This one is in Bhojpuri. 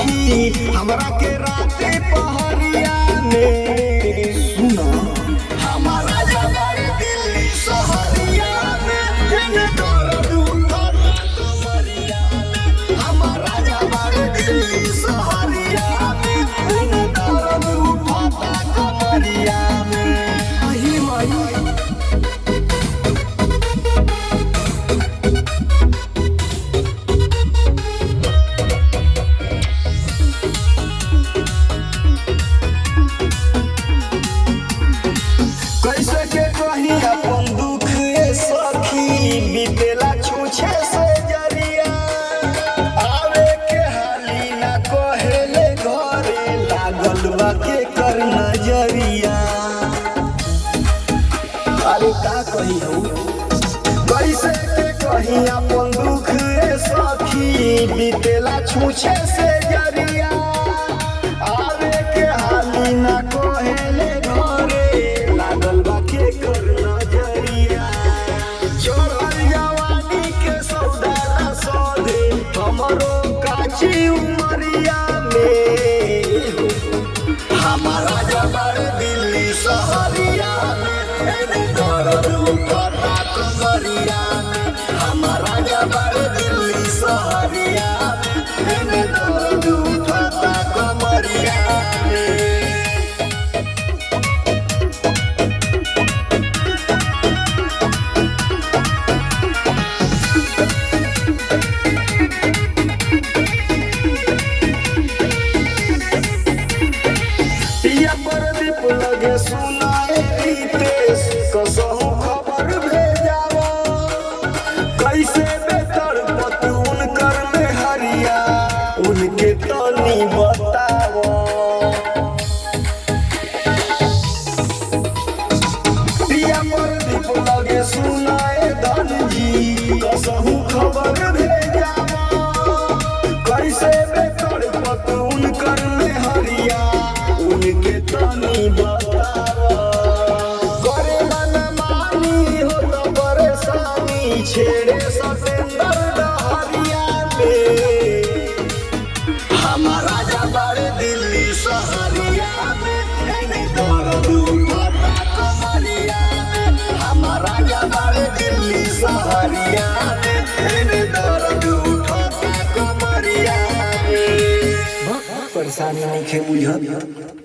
सखी हमरा के राते पहरिया में सुना हमारा जबर दिल्ली सहरिया में दिन दर्द उठता कमरिया में हमारा जबर दिल्ली सहरिया में दिन दर्द उठता कमरिया में आई माई कैसे के कही अपन दुख सखी बीतेला छूछे से जरिया आवे के हाली ना कहेले घरे लागल बा के कर नजरिया अरे का कही हो कैसे के कही अपन दुख सखी बीतेला छूछे से जरिया आवे के हाली ना कहेले घरे लागल बा के कर नजरिया चढ़ल जवानी के सौदा ना सौदे हमरो काची उमरिया में हमारा जबर दिल्ली सहरिया में दर्द उठता कमरिया में हमारा जबर दिल्ली सहरिया में दर्द उठता कमरिया में पिया प्रदीप लगे सुनाए रितेश कसहु खबर भेजावा कैसे बेतर पत उनकर में हरिया उनके तनी बतावा पिया प्रदीप लगे सुनाए धनजी कसहु खबर भेजावा कैसे बेतर पत उनकर में हरिया उनके तनी बतावा करे मन मानी हो तो परेशानी छेड़े सतेंदर डहरिया में हमारा जबर दिल्ली सहरिया में दर्द उठता कमरिया में हमारा जबर दिल्ली सहरिया में दर्द उठता कमरिया में परेशानी नहीं खे बुझत।